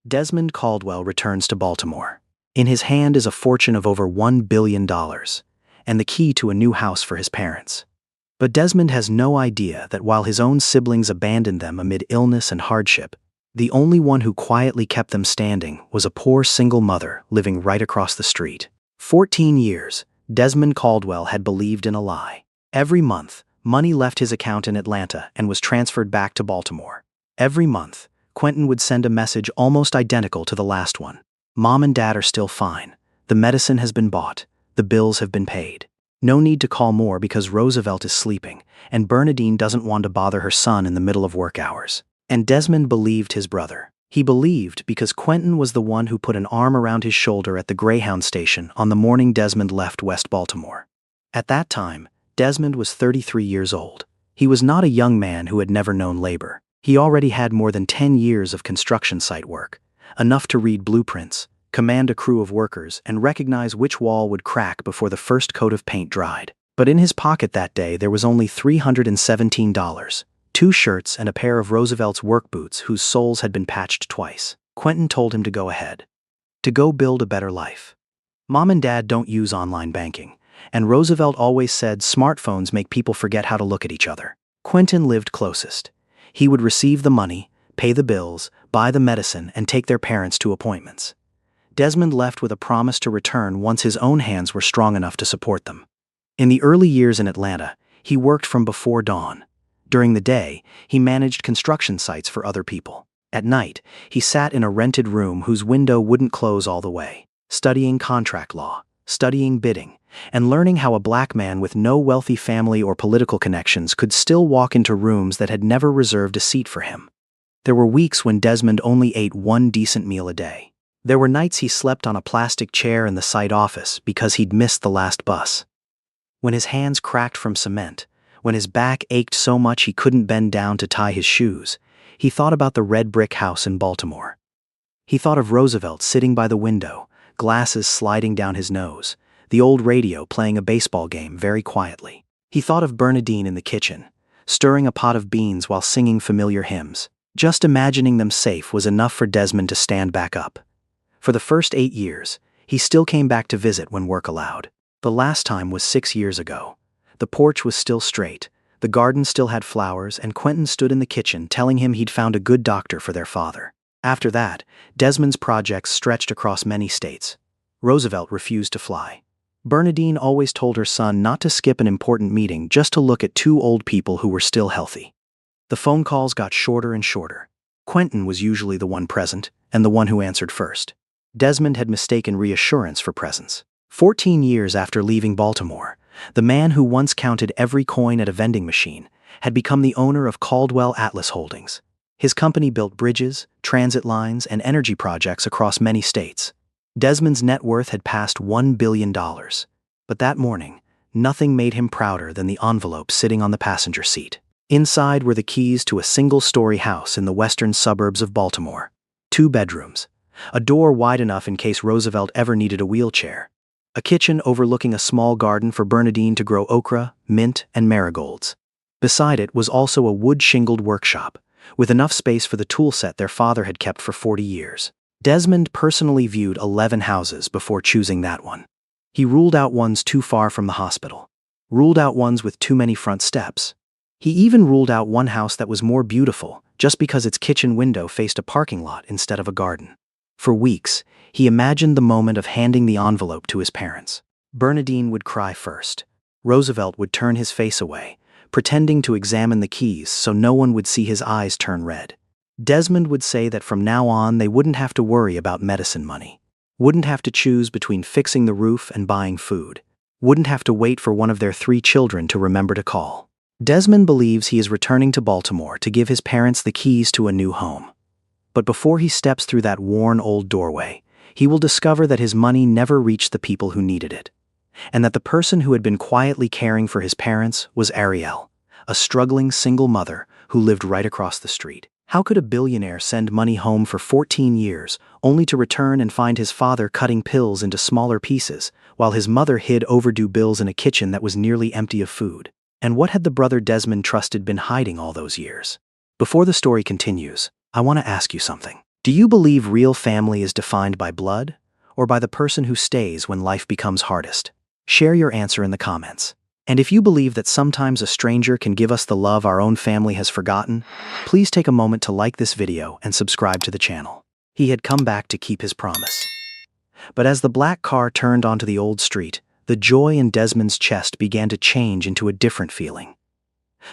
Desmond Caldwell returns to Baltimore. In his hand is a fortune of over $1 billion and the key to a new house for his parents. But Desmond has no idea that while his own siblings abandoned them amid illness and hardship, the only one who quietly kept them standing was a poor single mother living right across the street. 14 years, Desmond Caldwell had believed in a lie. Every month, money left his account in Atlanta and was transferred back to Baltimore. Every month, Quentin would send a message almost identical to the last one. Mom and Dad are still fine. The medicine has been bought. The bills have been paid. No need to call more because Roosevelt is sleeping, and Bernadine doesn't want to bother her son in the middle of work hours. And Desmond believed his brother. He believed because Quentin was the one who put an arm around his shoulder at the Greyhound station on the morning Desmond left West Baltimore. At that time, Desmond was 33 years old. He was not a young man who had never known labor. He already had more than 10 years of construction site work, enough to read blueprints, command a crew of workers, and recognize which wall would crack before the first coat of paint dried. But in his pocket that day there was only $317, 2 shirts and a pair of Roosevelt's work boots whose soles had been patched twice. Quentin told him to go ahead. To go build a better life. Mom and Dad don't use online banking, and Roosevelt always said smartphones make people forget how to look at each other. Quentin lived closest. He would receive the money, pay the bills, buy the medicine, and take their parents to appointments. Desmond left with a promise to return once his own hands were strong enough to support them. In the early years in Atlanta, he worked from before dawn. During the day, he managed construction sites for other people. At night, he sat in a rented room whose window wouldn't close all the way, studying contract law, studying bidding, and learning how a black man with no wealthy family or political connections could still walk into rooms that had never reserved a seat for him. There were weeks when Desmond only ate one decent meal a day. There were nights he slept on a plastic chair in the site office because he'd missed the last bus. When his hands cracked from cement, when his back ached so much he couldn't bend down to tie his shoes, he thought about the red brick house in Baltimore. He thought of Roosevelt sitting by the window, glasses sliding down his nose, the old radio playing a baseball game very quietly. He thought of Bernadine in the kitchen, stirring a pot of beans while singing familiar hymns. Just imagining them safe was enough for Desmond to stand back up. For the first 8 years, he still came back to visit when work allowed. The last time was 6 years ago. The porch was still straight, the garden still had flowers, and Quentin stood in the kitchen telling him he'd found a good doctor for their father. After that, Desmond's projects stretched across many states. Roosevelt refused to fly. Bernadine always told her son not to skip an important meeting just to look at 2 old people who were still healthy. The phone calls got shorter and shorter. Quentin was usually the one present, and the one who answered first. Desmond had mistaken reassurance for presence. 14 years after leaving Baltimore, the man who once counted every coin at a vending machine had become the owner of Caldwell Atlas Holdings. His company built bridges, transit lines, and energy projects across many states. Desmond's net worth had passed $1 billion. But that morning, nothing made him prouder than the envelope sitting on the passenger seat. Inside were the keys to a single-story house in the western suburbs of Baltimore. 2 bedrooms, a door wide enough in case Roosevelt ever needed a wheelchair, a kitchen overlooking a small garden for Bernadine to grow okra, mint, and marigolds. Beside it was also a wood-shingled workshop, with enough space for the tool set their father had kept for 40 years. Desmond personally viewed 11 houses before choosing that one. He ruled out ones too far from the hospital, ruled out ones with too many front steps. He even ruled out one house that was more beautiful just because its kitchen window faced a parking lot instead of a garden. For weeks, he imagined the moment of handing the envelope to his parents. Bernadine would cry first. Roosevelt would turn his face away, pretending to examine the keys so no one would see his eyes turn red. Desmond would say that from now on they wouldn't have to worry about medicine money, wouldn't have to choose between fixing the roof and buying food, wouldn't have to wait for one of their 3 children to remember to call. Desmond believes he is returning to Baltimore to give his parents the keys to a new home. But before he steps through that worn old doorway, he will discover that his money never reached the people who needed it, and that the person who had been quietly caring for his parents was Ariel, a struggling single mother who lived right across the street. How could a billionaire send money home for 14 years, only to return and find his father cutting pills into smaller pieces, while his mother hid overdue bills in a kitchen that was nearly empty of food? And what had the brother Desmond trusted been hiding all those years? Before the story continues, I want to ask you something. Do you believe real family is defined by blood, or by the person who stays when life becomes hardest? Share your answer in the comments. And if you believe that sometimes a stranger can give us the love our own family has forgotten, please take a moment to like this video and subscribe to the channel. He had come back to keep his promise. But as the black car turned onto the old street, the joy in Desmond's chest began to change into a different feeling.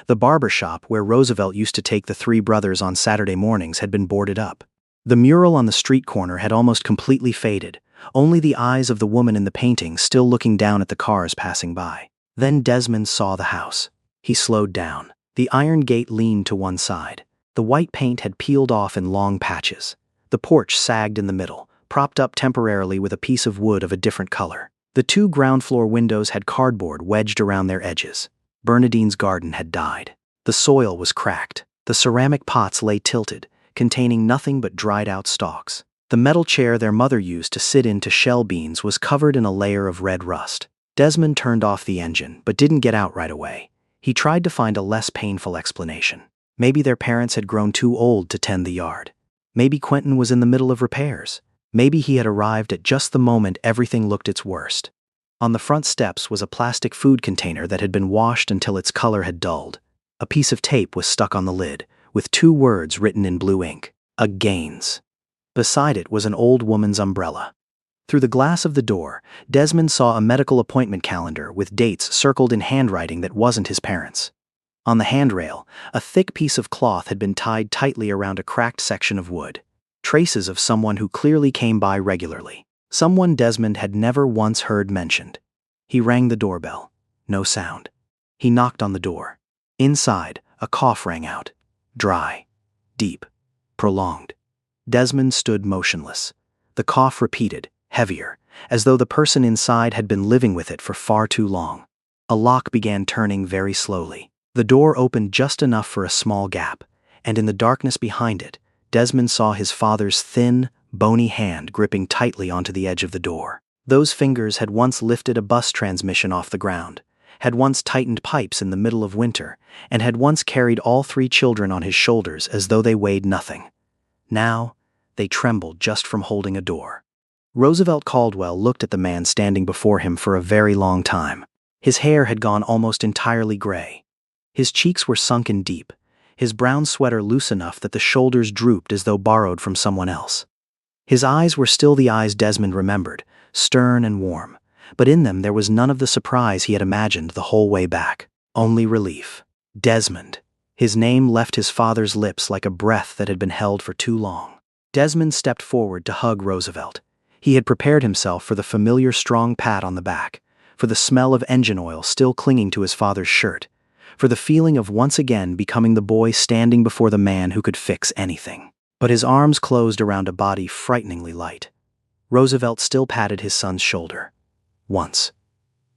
The barber shop where Roosevelt used to take the three brothers on Saturday mornings had been boarded up. The mural on the street corner had almost completely faded, only the eyes of the woman in the painting still looking down at the cars passing by. Then Desmond saw the house. He slowed down. The iron gate leaned to one side. The white paint had peeled off in long patches. The porch sagged in the middle, propped up temporarily with a piece of wood of a different color. The two ground floor windows had cardboard wedged around their edges. Bernadine's garden had died. The soil was cracked. The ceramic pots lay tilted, containing nothing but dried-out stalks. The metal chair their mother used to sit in to shell beans was covered in a layer of red rust. Desmond turned off the engine, but didn't get out right away. He tried to find a less painful explanation. Maybe their parents had grown too old to tend the yard. Maybe Quentin was in the middle of repairs. Maybe he had arrived at just the moment everything looked its worst. On the front steps was a plastic food container that had been washed until its color had dulled. A piece of tape was stuck on the lid, with two words written in blue ink: "Agains." Beside it was an old woman's umbrella. Through the glass of the door, Desmond saw a medical appointment calendar with dates circled in handwriting that wasn't his parents'. On the handrail, a thick piece of cloth had been tied tightly around a cracked section of wood. Traces of someone who clearly came by regularly. Someone Desmond had never once heard mentioned. He rang the doorbell. No sound. He knocked on the door. Inside, a cough rang out. Dry, deep, prolonged. Desmond stood motionless. The cough repeated, heavier, as though the person inside had been living with it for far too long. A lock began turning very slowly. The door opened just enough for a small gap, and in the darkness behind it, Desmond saw his father's thin, bony hand gripping tightly onto the edge of the door. Those fingers had once lifted a bus transmission off the ground, had once tightened pipes in the middle of winter, and had once carried all three children on his shoulders as though they weighed nothing. Now, they trembled just from holding a door. Roosevelt Caldwell looked at the man standing before him for a very long time. His hair had gone almost entirely gray. His cheeks were sunken deep, his brown sweater loose enough that the shoulders drooped as though borrowed from someone else. His eyes were still the eyes Desmond remembered, stern and warm, but in them there was none of the surprise he had imagined the whole way back, only relief. Desmond. His name left his father's lips like a breath that had been held for too long. Desmond stepped forward to hug Roosevelt. He had prepared himself for the familiar strong pat on the back, for the smell of engine oil still clinging to his father's shirt, for the feeling of once again becoming the boy standing before the man who could fix anything. But his arms closed around a body frighteningly light. Roosevelt still patted his son's shoulder. Once.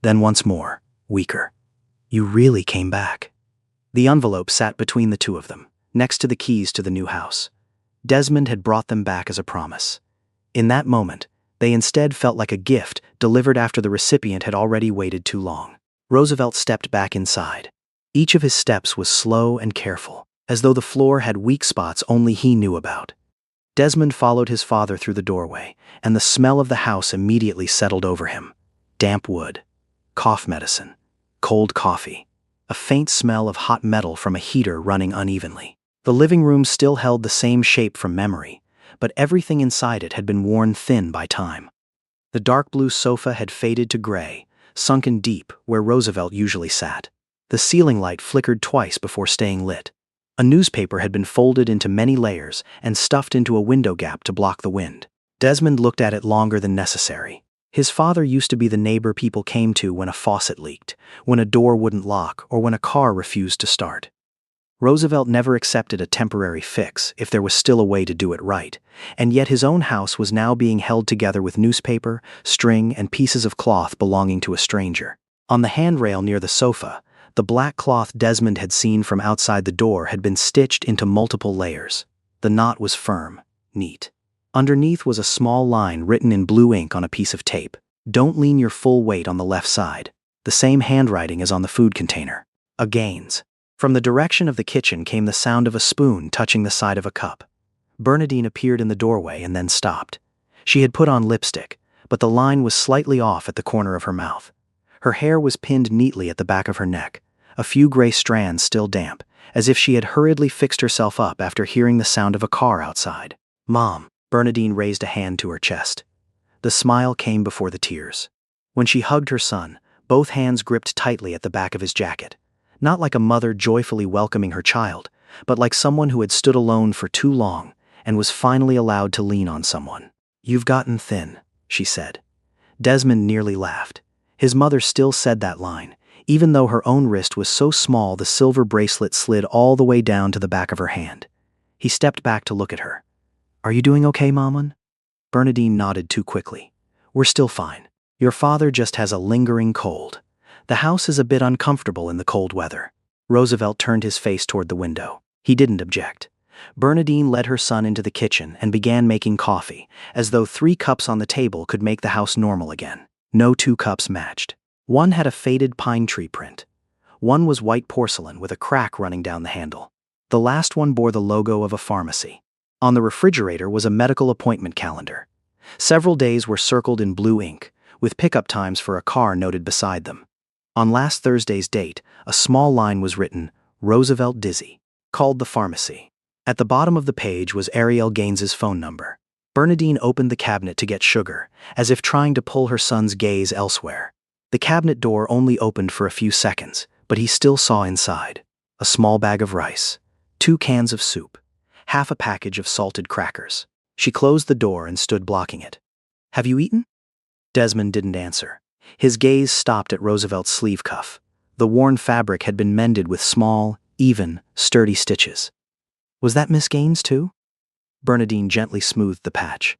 Then once more, weaker. "You really came back." The envelope sat between the two of them, next to the keys to the new house. Desmond had brought them back as a promise. In that moment, they instead felt like a gift delivered after the recipient had already waited too long. Roosevelt stepped back inside. Each of his steps was slow and careful, as though the floor had weak spots only he knew about. Desmond followed his father through the doorway, and the smell of the house immediately settled over him. Damp wood, cough medicine, cold coffee, a faint smell of hot metal from a heater running unevenly. The living room still held the same shape from memory, but everything inside it had been worn thin by time. The dark blue sofa had faded to gray, sunken deep where Roosevelt usually sat. The ceiling light flickered twice before staying lit. A newspaper had been folded into many layers and stuffed into a window gap to block the wind. Desmond looked at it longer than necessary. His father used to be the neighbor people came to when a faucet leaked, when a door wouldn't lock, or when a car refused to start. Roosevelt never accepted a temporary fix if there was still a way to do it right, and yet his own house was now being held together with newspaper, string, and pieces of cloth belonging to a stranger. On the handrail near the sofa, the black cloth Desmond had seen from outside the door had been stitched into multiple layers. The knot was firm, neat. Underneath was a small line written in blue ink on a piece of tape. "Don't lean your full weight on the left side." The same handwriting as on the food container. "Agains." From the direction of the kitchen came the sound of a spoon touching the side of a cup. Bernadine appeared in the doorway and then stopped. She had put on lipstick, but the line was slightly off at the corner of her mouth. Her hair was pinned neatly at the back of her neck, a few gray strands still damp, as if she had hurriedly fixed herself up after hearing the sound of a car outside. "Mom," Bernadine raised a hand to her chest. The smile came before the tears. When she hugged her son, both hands gripped tightly at the back of his jacket, not like a mother joyfully welcoming her child, but like someone who had stood alone for too long and was finally allowed to lean on someone. "You've gotten thin," she said. Desmond nearly laughed. His mother still said that line, even though her own wrist was so small the silver bracelet slid all the way down to the back of her hand. He stepped back to look at her. "Are you doing okay, Maman?" Bernadine nodded too quickly. "We're still fine. Your father just has a lingering cold. The house is a bit uncomfortable in the cold weather." Roosevelt turned his face toward the window. He didn't object. Bernadine led her son into the kitchen and began making coffee, as though 3 cups on the table could make the house normal again. No 2 cups matched. One had a faded pine tree print. One was white porcelain with a crack running down the handle. The last one bore the logo of a pharmacy. On the refrigerator was a medical appointment calendar. Several days were circled in blue ink, with pickup times for a car noted beside them. On last Thursday's date, a small line was written, "Roosevelt Dizzy, called the pharmacy." At the bottom of the page was Ariel Gaines's phone number. Bernadine opened the cabinet to get sugar, as if trying to pull her son's gaze elsewhere. The cabinet door only opened for a few seconds, but he still saw inside. A small bag of rice, 2 cans of soup, half a package of salted crackers. She closed the door and stood blocking it. "Have you eaten?" Desmond didn't answer. His gaze stopped at Roosevelt's sleeve cuff. The worn fabric had been mended with small, even, sturdy stitches. "Was that Miss Gaines too?" Bernadine gently smoothed the patch.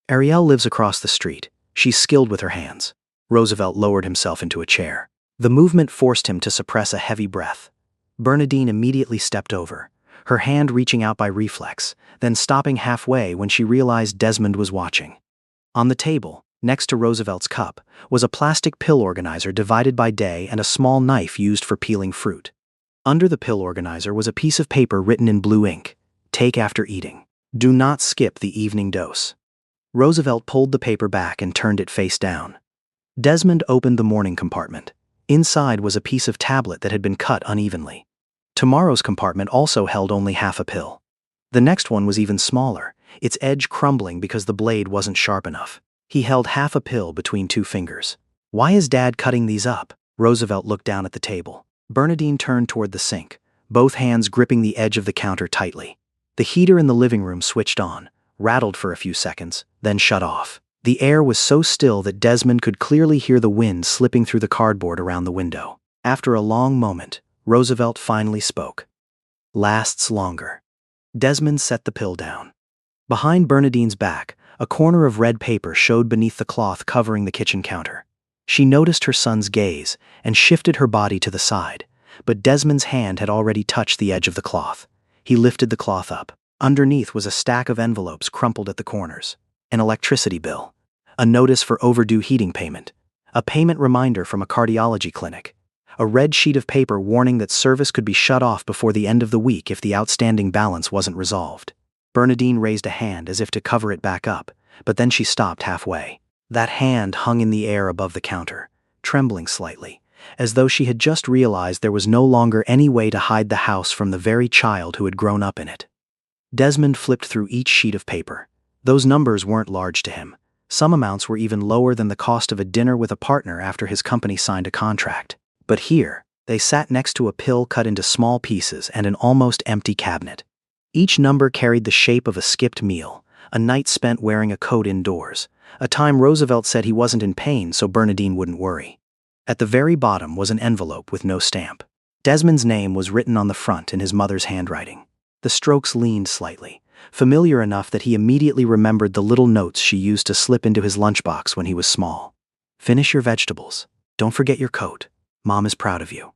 "Ariel lives across the street. She's skilled with her hands." Roosevelt lowered himself into a chair. The movement forced him to suppress a heavy breath. Bernadine immediately stepped over, her hand reaching out by reflex, then stopping halfway when she realized Desmond was watching. On the table, next to Roosevelt's cup, was a plastic pill organizer divided by day and a small knife used for peeling fruit. Under the pill organizer was a piece of paper written in blue ink, "Take after eating. Do not skip the evening dose." Roosevelt pulled the paper back and turned it face down. Desmond opened the morning compartment. Inside was a piece of tablet that had been cut unevenly. Tomorrow's compartment also held only half a pill. The next one was even smaller, its edge crumbling because the blade wasn't sharp enough. He held half a pill between 2 fingers. "Why is Dad cutting these up?" Roosevelt looked down at the table. Bernadine turned toward the sink, both hands gripping the edge of the counter tightly. The heater in the living room switched on, rattled for a few seconds, then shut off. The air was so still that Desmond could clearly hear the wind slipping through the cardboard around the window. After a long moment, Roosevelt finally spoke. "Lasts longer." Desmond set the pill down. Behind Bernadine's back, a corner of red paper showed beneath the cloth covering the kitchen counter. She noticed her son's gaze and shifted her body to the side, but Desmond's hand had already touched the edge of the cloth. He lifted the cloth up. Underneath was a stack of envelopes crumpled at the corners. An electricity bill, a notice for overdue heating payment, a payment reminder from a cardiology clinic, a red sheet of paper warning that service could be shut off before the end of the week if the outstanding balance wasn't resolved. Bernadine raised a hand as if to cover it back up, but then she stopped halfway. That hand hung in the air above the counter, trembling slightly, as though she had just realized there was no longer any way to hide the house from the very child who had grown up in it. Desmond flipped through each sheet of paper. Those numbers weren't large to him. Some amounts were even lower than the cost of a dinner with a partner after his company signed a contract. But here, they sat next to a pill cut into small pieces and an almost empty cabinet. Each number carried the shape of a skipped meal, a night spent wearing a coat indoors, a time Roosevelt said he wasn't in pain so Bernadine wouldn't worry. At the very bottom was an envelope with no stamp. Desmond's name was written on the front in his mother's handwriting. The strokes leaned slightly, familiar enough that he immediately remembered the little notes she used to slip into his lunchbox when he was small. "Finish your vegetables. Don't forget your coat. Mom is proud of you."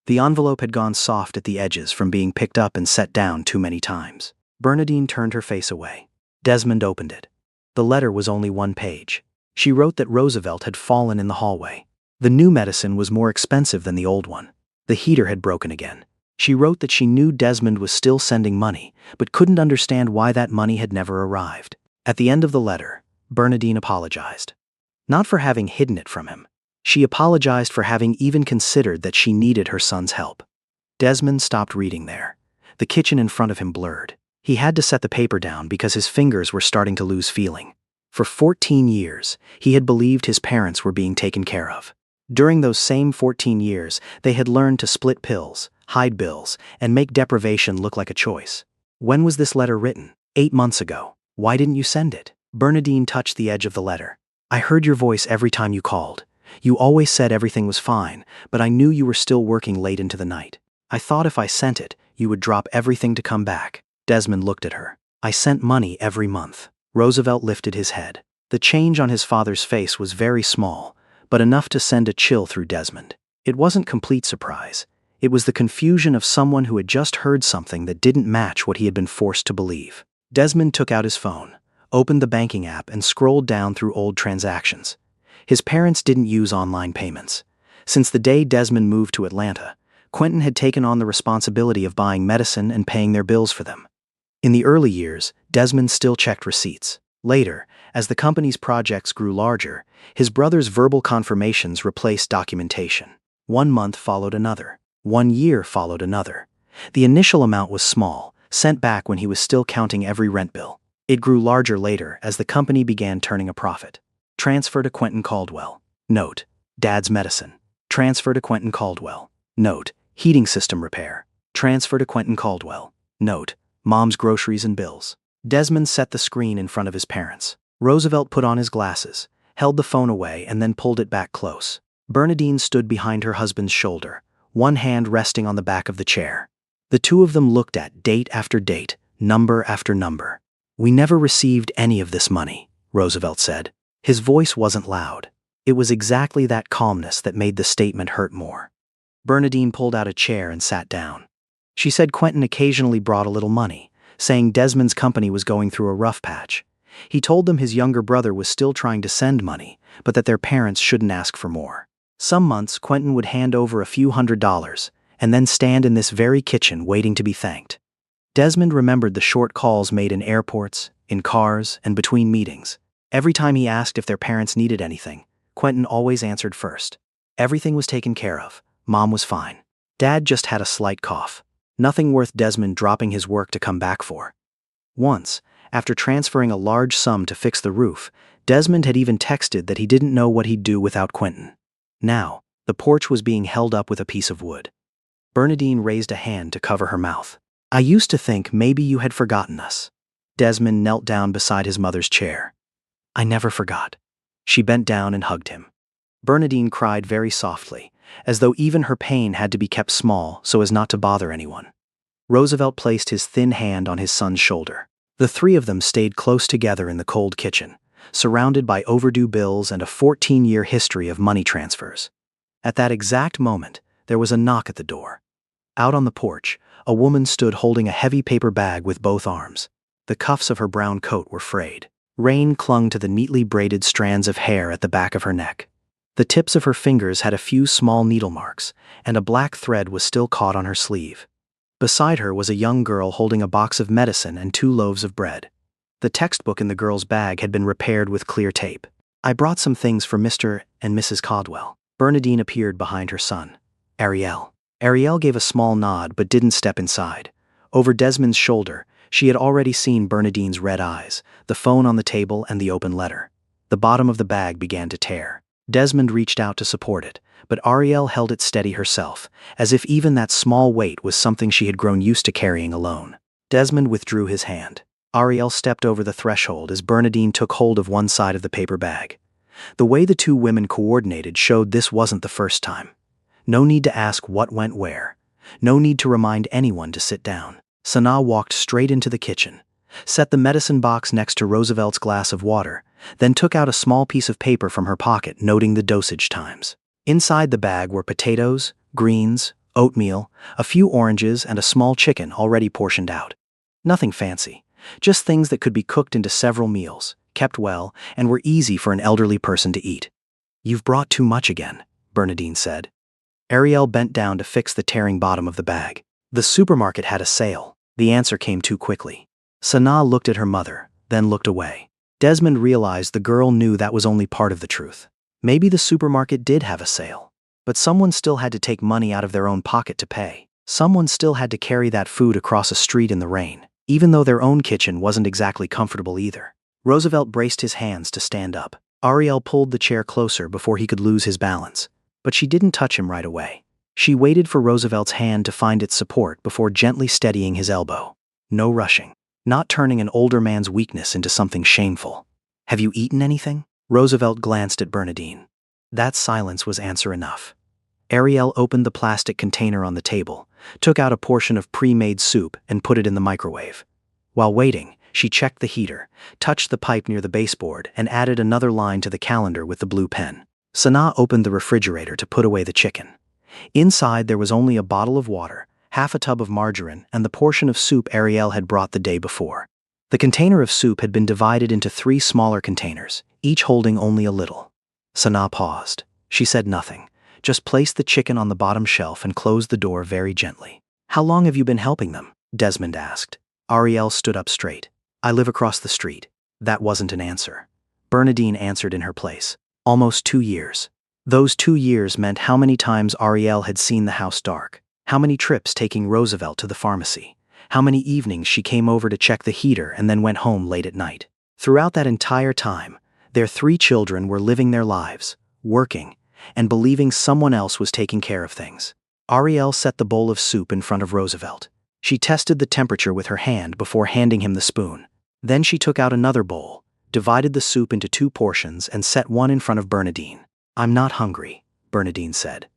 The envelope had gone soft at the edges from being picked up and set down too many times. Bernadine turned her face away. Desmond opened it. The letter was only 1 page. She wrote that Roosevelt had fallen in the hallway. The new medicine was more expensive than the old one. The heater had broken again. She wrote that she knew Desmond was still sending money, but couldn't understand why that money had never arrived. At the end of the letter, Bernadine apologized. Not for having hidden it from him. She apologized for having even considered that she needed her son's help. Desmond stopped reading there. The kitchen in front of him blurred. He had to set the paper down because his fingers were starting to lose feeling. For 14 years, he had believed his parents were being taken care of. During those same 14 years, they had learned to split pills, hide bills, and make deprivation look like a choice. When was this letter written? 8 months ago. Why didn't you send it? Bernadine touched the edge of the letter. I heard your voice every time you called. You always said everything was fine, but I knew you were still working late into the night. I thought if I sent it, you would drop everything to come back. Desmond looked at her. I sent money every month. Roosevelt lifted his head. The change on his father's face was very small, but enough to send a chill through Desmond. It wasn't complete surprise. It was the confusion of someone who had just heard something that didn't match what he had been forced to believe. Desmond took out his phone, opened the banking app, and scrolled down through old transactions. His parents didn't use online payments. Since the day Desmond moved to Atlanta, Quentin had taken on the responsibility of buying medicine and paying their bills for them. In the early years, Desmond still checked receipts. Later, as the company's projects grew larger, his brother's verbal confirmations replaced documentation. 1 month followed another. 1 year followed another. The initial amount was small, sent back when he was still counting every rent bill. It grew larger later as the company began turning a profit. Transfer to Quentin Caldwell. Note: Dad's medicine. Transfer to Quentin Caldwell. Note: Heating system repair. Transfer to Quentin Caldwell. Note: Mom's groceries and bills. Desmond set the screen in front of his parents. Roosevelt put on his glasses, held the phone away, and then pulled it back close. Bernadine stood behind her husband's shoulder, one hand resting on the back of the chair. The two of them looked at date after date, number after number. We never received any of this money, Roosevelt said. His voice wasn't loud. It was exactly that calmness that made the statement hurt more. Bernadine pulled out a chair and sat down. She said Quentin occasionally brought a little money, saying Desmond's company was going through a rough patch. He told them his younger brother was still trying to send money, but that their parents shouldn't ask for more. Some months, Quentin would hand over a few $100s, and then stand in this very kitchen waiting to be thanked. Desmond remembered the short calls made in airports, in cars, and between meetings. Every time he asked if their parents needed anything, Quentin always answered first. Everything was taken care of. Mom was fine. Dad just had a slight cough. Nothing worth Desmond dropping his work to come back for. Once, after transferring a large sum to fix the roof, Desmond had even texted that he didn't know what he'd do without Quentin. Now, the porch was being held up with a piece of wood. Bernadine raised a hand to cover her mouth. I used to think maybe you had forgotten us. Desmond knelt down beside his mother's chair. I never forgot. She bent down and hugged him. Bernadine cried very softly, as though even her pain had to be kept small so as not to bother anyone. Roosevelt placed his thin hand on his son's shoulder. The three of them stayed close together in the cold kitchen, surrounded by overdue bills and a 14-year history of money transfers. At that exact moment, there was a knock at the door. Out on the porch, a woman stood holding a heavy paper bag with both arms. The cuffs of her brown coat were frayed. Rain clung to the neatly braided strands of hair at the back of her neck. The tips of her fingers had a few small needle marks, and a black thread was still caught on her sleeve. Beside her was a young girl holding a box of medicine and 2 loaves of bread. The textbook in the girl's bag had been repaired with clear tape. I brought some things for Mr. and Mrs. Caldwell. Bernadine appeared behind her son. Ariel. Ariel gave a small nod but didn't step inside. Over Desmond's shoulder, she had already seen Bernadine's red eyes, the phone on the table, and the open letter. The bottom of the bag began to tear. Desmond reached out to support it, but Ariel held it steady herself, as if even that small weight was something she had grown used to carrying alone. Desmond withdrew his hand. Ariel stepped over the threshold as Bernadine took hold of one side of the paper bag. The way the two women coordinated showed this wasn't the first time. No need to ask what went where. No need to remind anyone to sit down. Sanaa walked straight into the kitchen, set the medicine box next to Roosevelt's glass of water, then took out a small piece of paper from her pocket noting the dosage times. Inside the bag were potatoes, greens, oatmeal, a few oranges, and a small chicken already portioned out. Nothing fancy, just things that could be cooked into several meals, kept well, and were easy for an elderly person to eat. You've brought too much again, Bernadine said. Ariel bent down to fix the tearing bottom of the bag. The supermarket had a sale. The answer came too quickly. Sanaa looked at her mother, then looked away. Desmond realized the girl knew that was only part of the truth. Maybe the supermarket did have a sale. But someone still had to take money out of their own pocket to pay. Someone still had to carry that food across a street in the rain, even though their own kitchen wasn't exactly comfortable either. Roosevelt braced his hands to stand up. Ariel pulled the chair closer before he could lose his balance, but she didn't touch him right away. She waited for Roosevelt's hand to find its support before gently steadying his elbow. No rushing. Not turning an older man's weakness into something shameful. Have you eaten anything? Roosevelt glanced at Bernadine. That silence was answer enough. Ariel opened the plastic container on the table, took out a portion of pre-made soup and put it in the microwave. While waiting, she checked the heater, touched the pipe near the baseboard, and added another line to the calendar with the blue pen. Sanaa opened the refrigerator to put away the chicken. Inside there was only a bottle of water, half a tub of margarine, and the portion of soup Ariel had brought the day before. The container of soup had been divided into 3 smaller containers, each holding only a little. Sanaa paused. She said nothing, just placed the chicken on the bottom shelf and closed the door very gently. How long have you been helping them? Desmond asked. Ariel stood up straight. I live across the street. That wasn't an answer. Bernadine answered in her place. Almost 2 years. Those 2 years meant how many times Ariel had seen the house dark, how many trips taking Roosevelt to the pharmacy, how many evenings she came over to check the heater and then went home late at night. Throughout that entire time, their 3 children were living their lives, working, and believing someone else was taking care of things. Ariel set the bowl of soup in front of Roosevelt. She tested the temperature with her hand before handing him the spoon. Then she took out another bowl, divided the soup into 2 portions and set one in front of Bernadine. I'm not hungry, Bernadine said.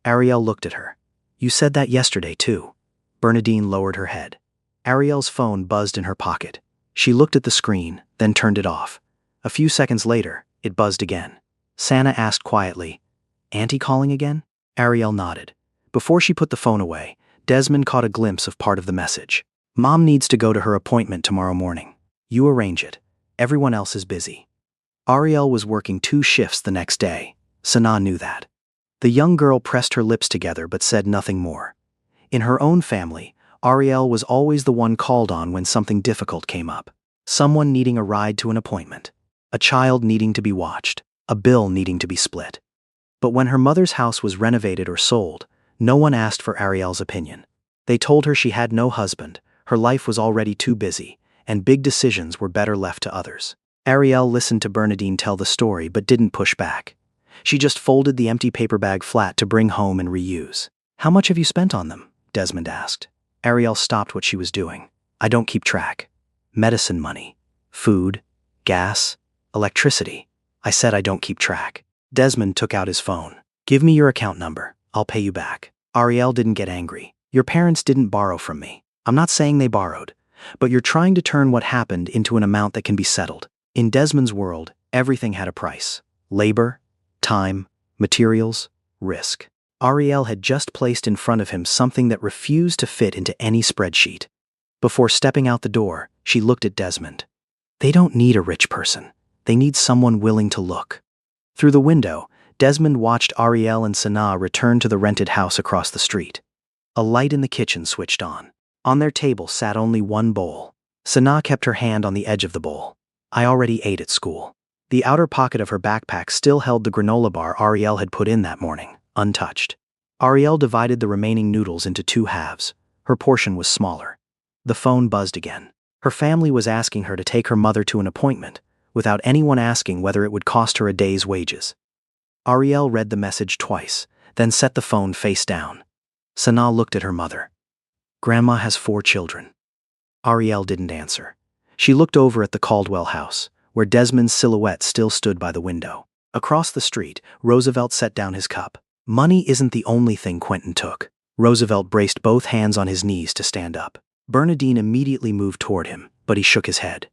Ariel looked at her. You said that yesterday too. Bernadine lowered her head. Ariel's phone buzzed in her pocket. She looked at the screen, then turned it off. A few seconds later, it buzzed again. Sanaa asked quietly, Auntie calling again? Ariel nodded. Before she put the phone away, Desmond caught a glimpse of part of the message. Mom needs to go to her appointment tomorrow morning. You arrange it. Everyone else is busy. Ariel was working 2 shifts the next day. Sanaa knew that. The young girl pressed her lips together but said nothing more. In her own family, Ariel was always the one called on when something difficult came up. Someone needing a ride to an appointment. A child needing to be watched. A bill needing to be split. But when her mother's house was renovated or sold, no one asked for Ariel's opinion. They told her she had no husband, her life was already too busy, and big decisions were better left to others. Ariel listened to Bernadine tell the story but didn't push back. She just folded the empty paper bag flat to bring home and reuse. How much have you spent on them? Desmond asked. Ariel stopped what she was doing. I don't keep track. Medicine money. Food. Gas. Electricity. I said I don't keep track. Desmond took out his phone. Give me your account number. I'll pay you back. Ariel didn't get angry. Your parents didn't borrow from me. I'm not saying they borrowed. But you're trying to turn what happened into an amount that can be settled. In Desmond's world, everything had a price. Labor, time, materials, risk. Ariel had just placed in front of him something that refused to fit into any spreadsheet. Before stepping out the door, she looked at Desmond. They don't need a rich person. They need someone willing to look. Through the window, Desmond watched Ariel and Sanaa return to the rented house across the street. A light in the kitchen switched on. On their table sat only one bowl. Sanaa kept her hand on the edge of the bowl. I already ate at school. The outer pocket of her backpack still held the granola bar Ariel had put in that morning, untouched. Ariel divided the remaining noodles into 2 halves. Her portion was smaller. The phone buzzed again. Her family was asking her to take her mother to an appointment, without anyone asking whether it would cost her a day's wages. Ariel read the message twice, then set the phone face down. Sanaa looked at her mother. Grandma has 4 children. Ariel didn't answer. She looked over at the Caldwell house, where Desmond's silhouette still stood by the window. Across the street, Roosevelt set down his cup. Money isn't the only thing Quentin took. Roosevelt braced both hands on his knees to stand up. Bernadine immediately moved toward him, but he shook his head.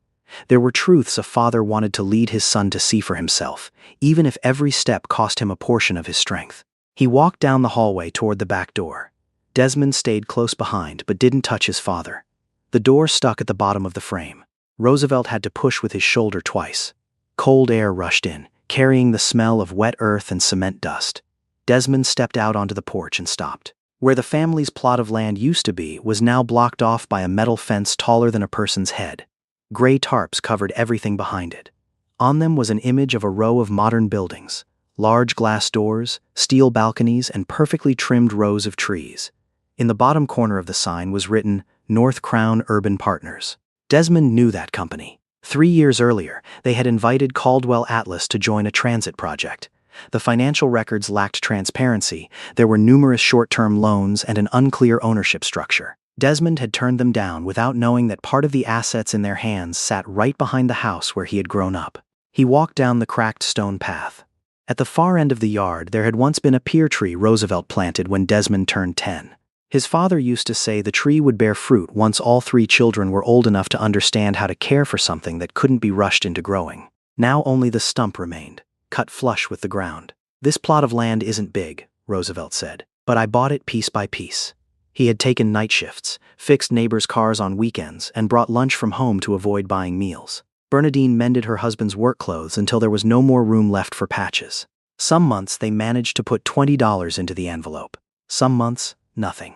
There were truths a father wanted to lead his son to see for himself, even if every step cost him a portion of his strength. He walked down the hallway toward the back door. Desmond stayed close behind but didn't touch his father. The door stuck at the bottom of the frame. Roosevelt had to push with his shoulder twice. Cold air rushed in, carrying the smell of wet earth and cement dust. Desmond stepped out onto the porch and stopped. Where the family's plot of land used to be was now blocked off by a metal fence taller than a person's head. Gray tarps covered everything behind it. On them was an image of a row of modern buildings, large glass doors, steel balconies, and perfectly trimmed rows of trees. In the bottom corner of the sign was written, North Crown Urban Partners. Desmond knew that company. 3 years earlier, they had invited Caldwell Atlas to join a transit project. The financial records lacked transparency, there were numerous short-term loans and an unclear ownership structure. Desmond had turned them down without knowing that part of the assets in their hands sat right behind the house where he had grown up. He walked down the cracked stone path. At the far end of the yard, there had once been a pear tree Roosevelt planted when Desmond turned 10. His father used to say the tree would bear fruit once all 3 children were old enough to understand how to care for something that couldn't be rushed into growing. Now only the stump remained, cut flush with the ground. "This plot of land isn't big," Roosevelt said, "but I bought it piece by piece." He had taken night shifts, fixed neighbors' cars on weekends, and brought lunch from home to avoid buying meals. Bernadine mended her husband's work clothes until there was no more room left for patches. Some months they managed to put $20 into the envelope. Some months, nothing.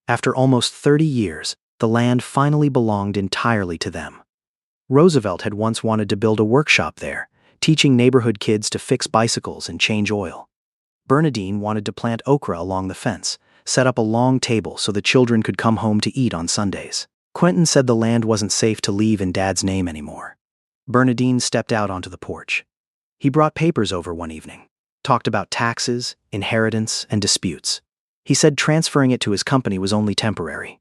After almost 30 years, the land finally belonged entirely to them. Roosevelt had once wanted to build a workshop there, teaching neighborhood kids to fix bicycles and change oil. Bernadine wanted to plant okra along the fence, set up a long table so the children could come home to eat on Sundays. Quentin said the land wasn't safe to leave in Dad's name anymore. Bernadine stepped out onto the porch. He brought papers over one evening, talked about taxes, inheritance, and disputes. He said transferring it to his company was only temporary.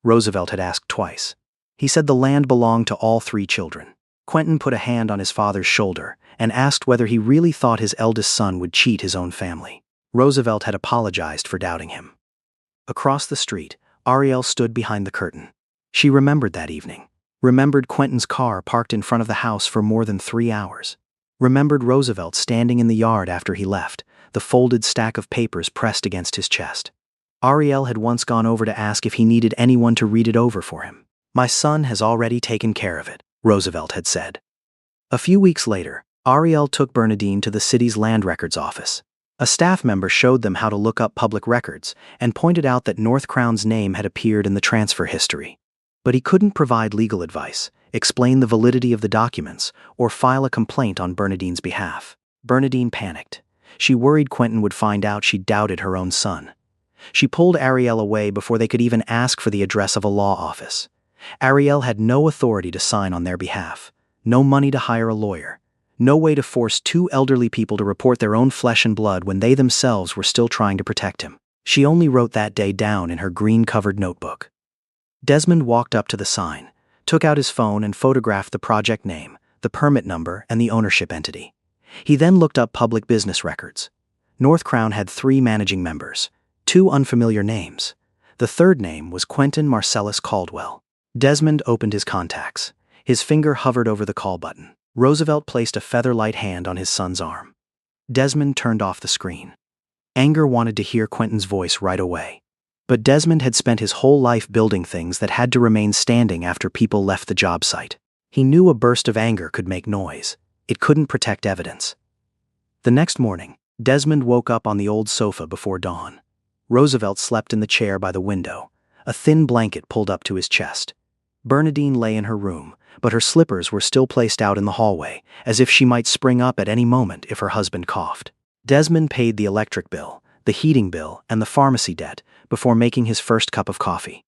Roosevelt had asked twice. He said the land belonged to all 3 children. Quentin put a hand on his father's shoulder and asked whether he really thought his eldest son would cheat his own family. Roosevelt had apologized for doubting him. Across the street, Ariel stood behind the curtain. She remembered that evening. Remembered Quentin's car parked in front of the house for more than 3 hours. Remembered Roosevelt standing in the yard after he left, the folded stack of papers pressed against his chest. Ariel had once gone over to ask if he needed anyone to read it over for him. "My son has already taken care of it," Roosevelt had said. A few weeks later, Ariel took Bernadine to the city's land records office. A staff member showed them how to look up public records and pointed out that North Crown's name had appeared in the transfer history. But he couldn't provide legal advice, explain the validity of the documents, or file a complaint on Bernadine's behalf. Bernadine panicked. She worried Quentin would find out she doubted her own son. She pulled Ariel away before they could even ask for the address of a law office. Ariel had no authority to sign on their behalf, no money to hire a lawyer, no way to force 2 elderly people to report their own flesh and blood when they themselves were still trying to protect him. She only wrote that day down in her green-covered notebook. Desmond walked up to the sign, took out his phone and photographed the project name, the permit number, and the ownership entity. He then looked up public business records. North Crown had 3 managing members, 2 unfamiliar names. The third name was Quentin Marcellus Caldwell. Desmond opened his contacts. His finger hovered over the call button. Roosevelt placed a feather-light hand on his son's arm. Desmond turned off the screen. Anger wanted to hear Quentin's voice right away. But Desmond had spent his whole life building things that had to remain standing after people left the job site. He knew a burst of anger could make noise. It couldn't protect evidence. The next morning, Desmond woke up on the old sofa before dawn. Roosevelt slept in the chair by the window, a thin blanket pulled up to his chest. Bernadine lay in her room, but her slippers were still placed out in the hallway, as if she might spring up at any moment if her husband coughed. Desmond paid the electric bill, the heating bill, and the pharmacy debt before making his first cup of coffee.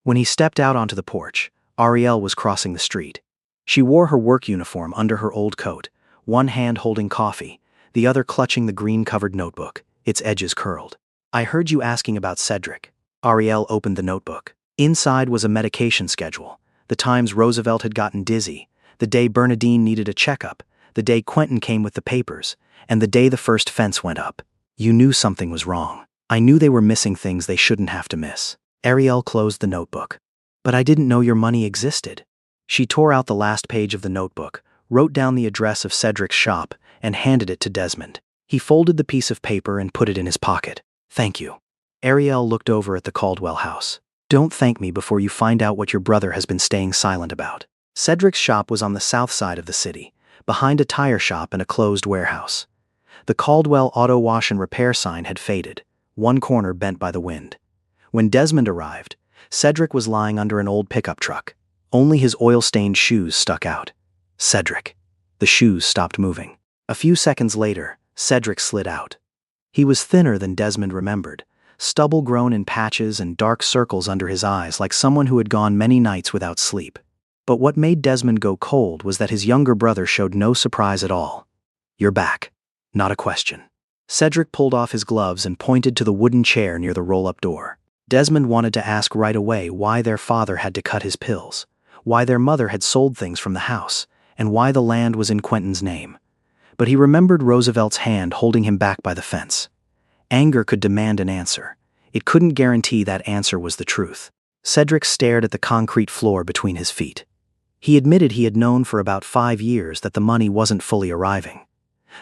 When he stepped out onto the porch, Ariel was crossing the street. She wore her work uniform under her old coat, one hand holding coffee, the other clutching the green-covered notebook, its edges curled. "I heard you asking about Cedric." Ariel opened the notebook. Inside was a medication schedule, the times Roosevelt had gotten dizzy, the day Bernadine needed a checkup, the day Quentin came with the papers, and the day the first fence went up. "You knew something was wrong. I knew they were missing things they shouldn't have to miss." Ariel closed the notebook. "But I didn't know your money existed." She tore out the last page of the notebook, wrote down the address of Cedric's shop, and handed it to Desmond. He folded the piece of paper and put it in his pocket. "Thank you." Ariel looked over at the Caldwell house. "Don't thank me before you find out what your brother has been staying silent about." Cedric's shop was on the south side of the city, behind a tire shop and a closed warehouse. The Caldwell Auto Wash and Repair sign had faded, one corner bent by the wind. When Desmond arrived, Cedric was lying under an old pickup truck. Only his oil-stained shoes stuck out. Cedric. The shoes stopped moving. A few seconds later, Cedric slid out. He was thinner than Desmond remembered, stubble grown in patches and dark circles under his eyes like someone who had gone many nights without sleep. But what made Desmond go cold was that his younger brother showed no surprise at all. "You're back." Not a question. Cedric pulled off his gloves and pointed to the wooden chair near the roll-up door. Desmond wanted to ask right away why their father had to cut his pills, why their mother had sold things from the house, and why the land was in Quentin's name. But he remembered Roosevelt's hand holding him back by the fence. Anger could demand an answer. It couldn't guarantee that answer was the truth. Cedric stared at the concrete floor between his feet. He admitted he had known for about 5 years that the money wasn't fully arriving.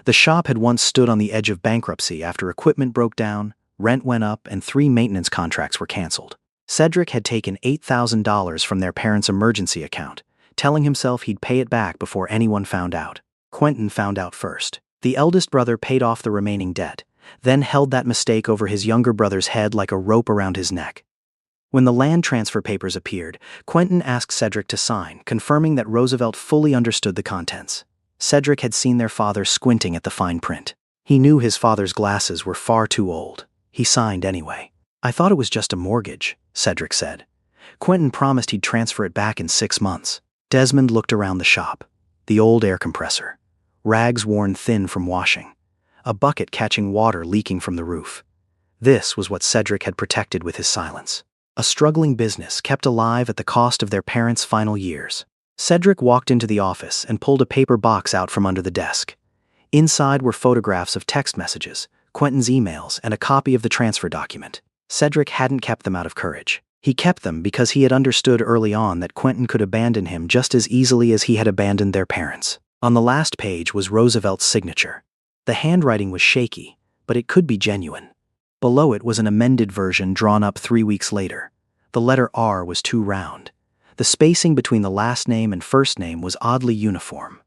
The shop had once stood on the edge of bankruptcy after equipment broke down, rent went up, and 3 maintenance contracts were canceled. Cedric had taken $8,000 from their parents' emergency account, telling himself he'd pay it back before anyone found out. Quentin found out first. The eldest brother paid off the remaining debt, then held that mistake over his younger brother's head like a rope around his neck. When the land transfer papers appeared, Quentin asked Cedric to sign, confirming that Roosevelt fully understood the contents. Cedric had seen their father squinting at the fine print. He knew his father's glasses were far too old. He signed anyway. "I thought it was just a mortgage," Cedric said. Quentin promised he'd transfer it back in 6 months. Desmond looked around the shop. The old air compressor. Rags worn thin from washing. A bucket catching water leaking from the roof. This was what Cedric had protected with his silence. A struggling business kept alive at the cost of their parents' final years. Cedric walked into the office and pulled a paper box out from under the desk. Inside were photographs of text messages, Quentin's emails, and a copy of the transfer document. Cedric hadn't kept them out of courage. He kept them because he had understood early on that Quentin could abandon him just as easily as he had abandoned their parents. On the last page was Roosevelt's signature. The handwriting was shaky, but it could be genuine. Below it was an amended version drawn up 3 weeks later. The letter R was too round. The spacing between the last name and first name was oddly uniform.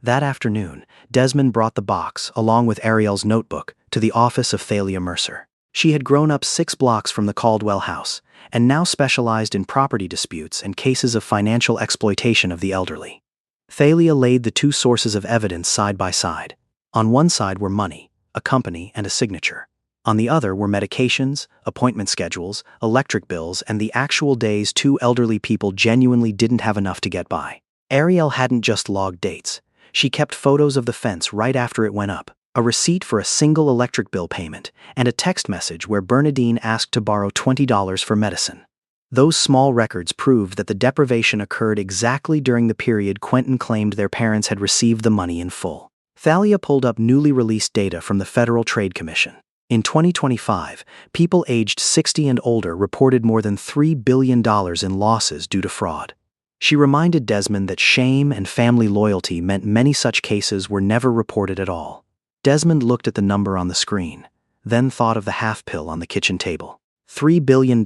That afternoon, Desmond brought the box, along with Ariel's notebook, to the office of Thalia Mercer. She had grown up 6 blocks from the Caldwell house, and now specialized in property disputes and cases of financial exploitation of the elderly. Thalia laid the 2 sources of evidence side by side. On one side were money, a company, and a signature. On the other were medications, appointment schedules, electric bills, and the actual days 2 elderly people genuinely didn't have enough to get by. Ariel hadn't just logged dates. She kept photos of the fence right after it went up, a receipt for a single electric bill payment, and a text message where Bernadine asked to borrow $20 for medicine. Those small records proved that the deprivation occurred exactly during the period Quentin claimed their parents had received the money in full. Thalia pulled up newly released data from the Federal Trade Commission. In 2025, people aged 60 and older reported more than $3 billion in losses due to fraud. She reminded Desmond that shame and family loyalty meant many such cases were never reported at all. Desmond looked at the number on the screen, then thought of the half pill on the kitchen table. $3 billion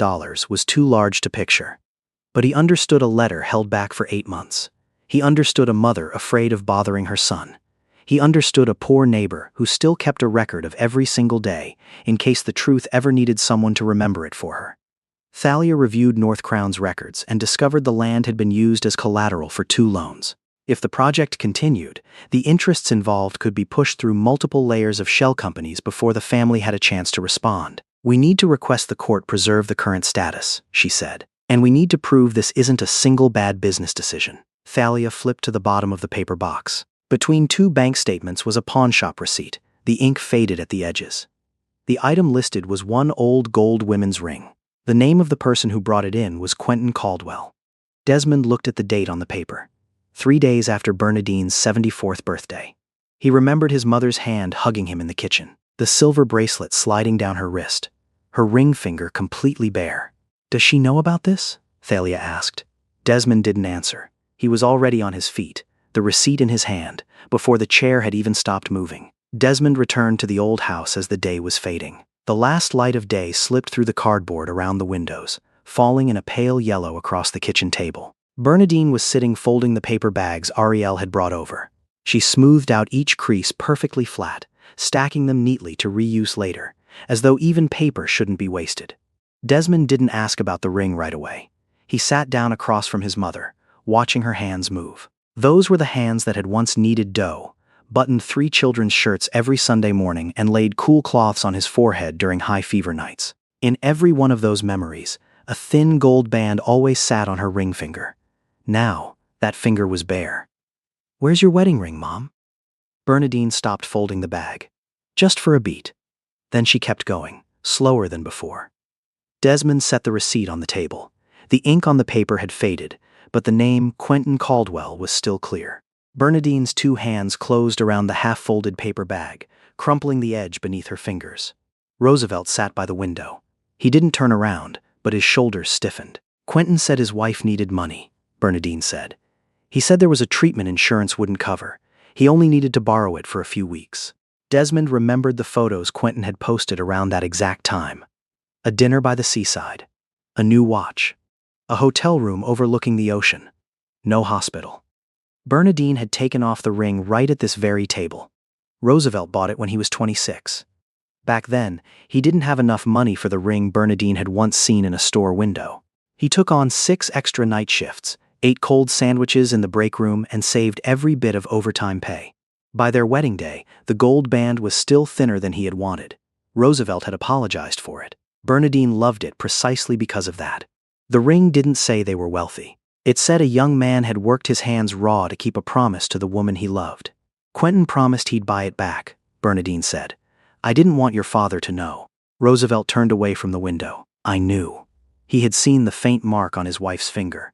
was too large to picture. But he understood a letter held back for 8 months. He understood a mother afraid of bothering her son. He understood a poor neighbor who still kept a record of every single day in case the truth ever needed someone to remember it for her. Thalia reviewed North Crown's records and discovered the land had been used as collateral for 2 loans. If the project continued, the interests involved could be pushed through multiple layers of shell companies before the family had a chance to respond. "We need to request the court preserve the current status," she said. "And we need to prove this isn't a single bad business decision." Thalia flipped to the bottom of the paper box. Between 2 bank statements was a pawnshop receipt, the ink faded at the edges. The item listed was one old gold women's ring. The name of the person who brought it in was Quentin Caldwell. Desmond looked at the date on the paper. 3 days after Bernadine's 74th birthday. He remembered his mother's hand hugging him in the kitchen, the silver bracelet sliding down her wrist, her ring finger completely bare. "Does she know about this?" Thalia asked. Desmond didn't answer. He was already on his feet, the receipt in his hand, before the chair had even stopped moving. Desmond returned to the old house as the day was fading. The last light of day slipped through the cardboard around the windows, falling in a pale yellow across the kitchen table. Bernadine was sitting folding the paper bags Ariel had brought over. She smoothed out each crease perfectly flat, stacking them neatly to reuse later, as though even paper shouldn't be wasted. Desmond didn't ask about the ring right away. He sat down across from his mother, watching her hands move. Those were the hands that had once kneaded dough, buttoned 3 children's shirts every Sunday morning, and laid cool cloths on his forehead during high fever nights. In every one of those memories, a thin gold band always sat on her ring finger. Now, that finger was bare. "Where's your wedding ring, Mom?" Bernadine stopped folding the bag. Just for a beat. Then she kept going, slower than before. Desmond set the receipt on the table. The ink on the paper had faded, but the name Quentin Caldwell was still clear. Bernadine's 2 hands closed around the half-folded paper bag, crumpling the edge beneath her fingers. Roosevelt sat by the window. He didn't turn around, but his shoulders stiffened. "Quentin said his wife needed money," Bernadine said. "He said there was a treatment insurance wouldn't cover. He only needed to borrow it for a few weeks." Desmond remembered the photos Quentin had posted around that exact time. A dinner by the seaside. A new watch. A hotel room overlooking the ocean. No hospital. Bernadine had taken off the ring right at this very table. Roosevelt bought it when he was 26. Back then, he didn't have enough money for the ring Bernadine had once seen in a store window. He took on 6 extra night shifts, ate cold sandwiches in the break room, and saved every bit of overtime pay. By their wedding day, the gold band was still thinner than he had wanted. Roosevelt had apologized for it. Bernadine loved it precisely because of that. The ring didn't say they were wealthy. It said a young man had worked his hands raw to keep a promise to the woman he loved. "Quentin promised he'd buy it back," Bernadine said. "I didn't want your father to know." Roosevelt turned away from the window. "I knew." He had seen the faint mark on his wife's finger.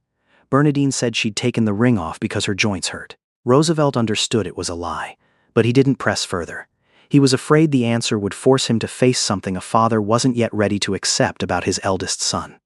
Bernadine said she'd taken the ring off because her joints hurt. Roosevelt understood it was a lie, but he didn't press further. He was afraid the answer would force him to face something a father wasn't yet ready to accept about his eldest son.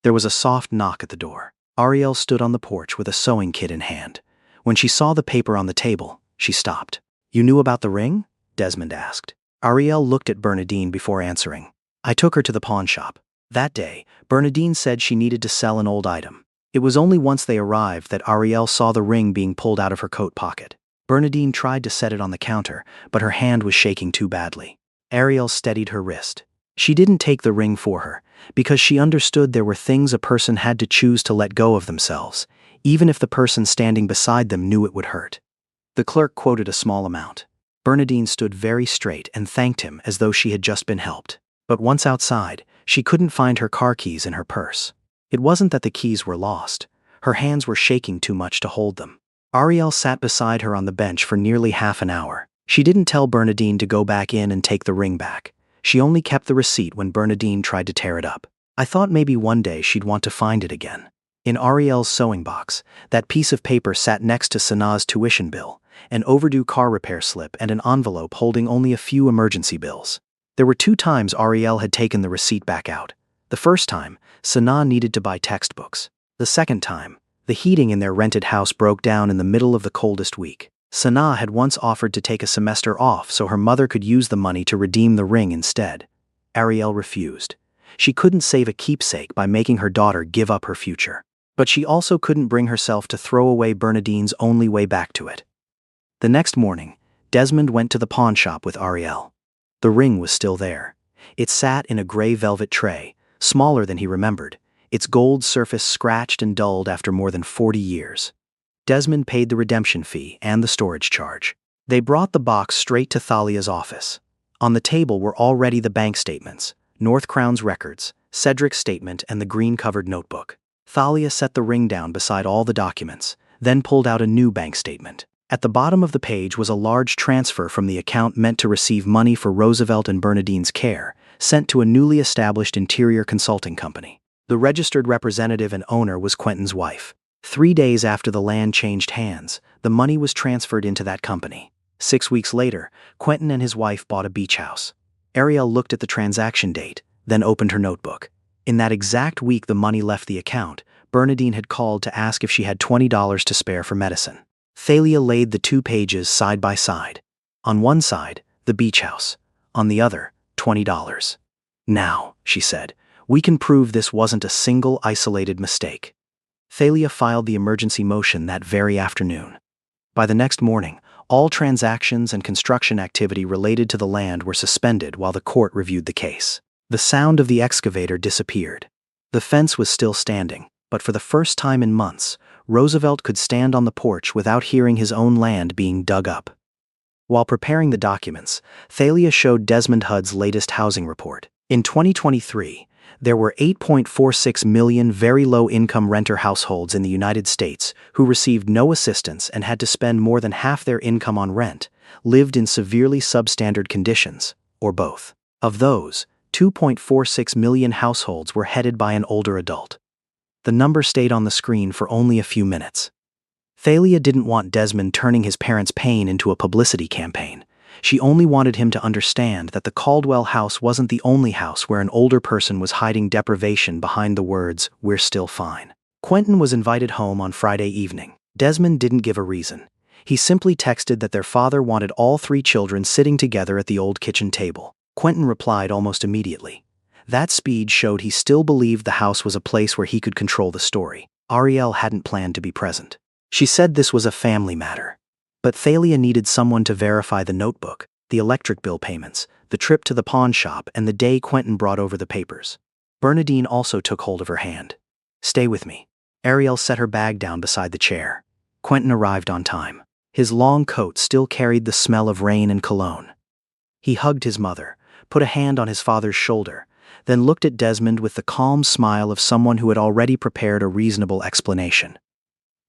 There was a soft knock at the door. Ariel stood on the porch with a sewing kit in hand. When she saw the paper on the table, she stopped. "You knew about the ring?" Desmond asked. Ariel looked at Bernadine before answering. "I took her to the pawn shop. That day, Bernadine said she needed to sell an old item. It was only once they arrived that Ariel saw the ring being pulled out of her coat pocket. Bernadine tried to set it on the counter, but her hand was shaking too badly. Ariel steadied her wrist. She didn't take the ring for her, because she understood there were things a person had to choose to let go of themselves, even if the person standing beside them knew it would hurt. The clerk quoted a small amount. Bernadine stood very straight and thanked him as though she had just been helped. But once outside, she couldn't find her car keys in her purse. It wasn't that the keys were lost. Her hands were shaking too much to hold them. Ariel sat beside her on the bench for nearly half an hour. She didn't tell Bernadine to go back in and take the ring back. She only kept the receipt when Bernadine tried to tear it up. "I thought maybe one day she'd want to find it again." In Ariel's sewing box, that piece of paper sat next to Sanaa's tuition bill, an overdue car repair slip, and an envelope holding only a few emergency bills. There were 2 times Ariel had taken the receipt back out. The first time, Sanaa needed to buy textbooks. The second time, the heating in their rented house broke down in the middle of the coldest week. Sanaa had once offered to take a semester off so her mother could use the money to redeem the ring instead. Ariel refused. She couldn't save a keepsake by making her daughter give up her future. But she also couldn't bring herself to throw away Bernadine's only way back to it. The next morning, Desmond went to the pawn shop with Ariel. The ring was still there. It sat in a gray velvet tray, smaller than he remembered, its gold surface scratched and dulled after more than 40 years. Desmond paid the redemption fee and the storage charge. They brought the box straight to Thalia's office. On the table were already the bank statements, North Crown's records, Cedric's statement, and the green-covered notebook. Thalia set the ring down beside all the documents, then pulled out a new bank statement. At the bottom of the page was a large transfer from the account meant to receive money for Roosevelt and Bernadine's care, sent to a newly established interior consulting company. The registered representative and owner was Quentin's wife. 3 days after the land changed hands, the money was transferred into that company. 6 weeks later, Quentin and his wife bought a beach house. Ariel looked at the transaction date, then opened her notebook. In that exact week the money left the account, Bernadine had called to ask if she had $20 to spare for medicine. Thalia laid the 2 pages side by side. On one side, the beach house. On the other, $20. "Now," she said, "we can prove this wasn't a single isolated mistake." Thalia filed the emergency motion that very afternoon. By the next morning, all transactions and construction activity related to the land were suspended while the court reviewed the case. The sound of the excavator disappeared. The fence was still standing, but for the first time in months, Roosevelt could stand on the porch without hearing his own land being dug up. While preparing the documents, Thalia showed Desmond Hudd's latest housing report. In 2023, there were 8.46 million very low-income renter households in the United States who received no assistance and had to spend more than half their income on rent, lived in severely substandard conditions, or both. Of those, 2.46 million households were headed by an older adult. The number stayed on the screen for only a few minutes. Thalia didn't want Desmond turning his parents' pain into a publicity campaign. She only wanted him to understand that the Caldwell house wasn't the only house where an older person was hiding deprivation behind the words, "We're still fine." Quentin was invited home on Friday evening. Desmond didn't give a reason. He simply texted that their father wanted all three children sitting together at the old kitchen table. Quentin replied almost immediately. That speed showed he still believed the house was a place where he could control the story. Ariel hadn't planned to be present. She said this was a family matter. But Thalia needed someone to verify the notebook, the electric bill payments, the trip to the pawn shop, and the day Quentin brought over the papers. Bernadine also took hold of her hand. "Stay with me." Ariel set her bag down beside the chair. Quentin arrived on time. His long coat still carried the smell of rain and cologne. He hugged his mother, put a hand on his father's shoulder, then looked at Desmond with the calm smile of someone who had already prepared a reasonable explanation.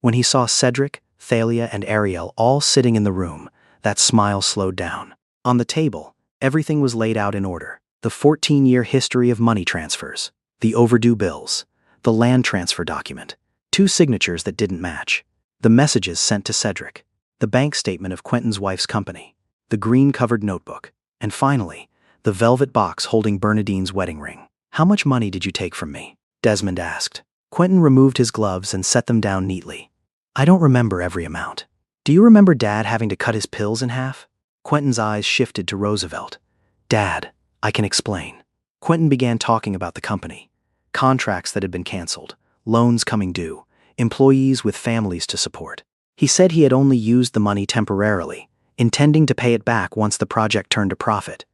When he saw Cedric, Thalia, and Ariel all sitting in the room, that smile slowed down. On the table, everything was laid out in order. The 14-year history of money transfers, the overdue bills, the land transfer document, 2 signatures that didn't match, the messages sent to Cedric, the bank statement of Quentin's wife's company, the green-covered notebook, and finally, the velvet box holding Bernadine's wedding ring. "How much money did you take from me?" Desmond asked. Quentin removed his gloves and set them down neatly. "I don't remember every amount. Do you remember Dad having to cut his pills in half?" Quentin's eyes shifted to Roosevelt. "Dad, I can explain." Quentin began talking about the company. Contracts that had been canceled, loans coming due, employees with families to support. He said he had only used the money temporarily, intending to pay it back once the project turned a profit.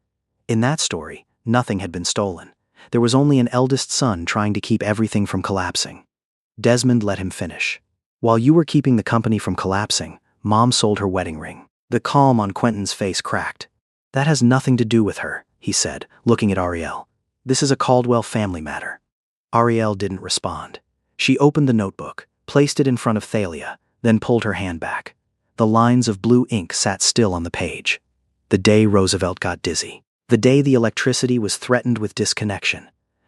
In that story, nothing had been stolen. There was only an eldest son trying to keep everything from collapsing. Desmond let him finish. "While you were keeping the company from collapsing, Mom sold her wedding ring." The calm on Quentin's face cracked. "That has nothing to do with her," he said, looking at Ariel. "This is a Caldwell family matter." Ariel didn't respond. She opened the notebook, placed it in front of Thalia, then pulled her hand back. The lines of blue ink sat still on the page. The day Roosevelt got dizzy. The day the electricity was threatened with disconnection.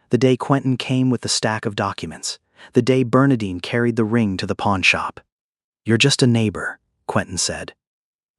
The day Quentin came with the stack of documents. The day Bernadine carried the ring to the pawn shop. "You're just a neighbor," Quentin said.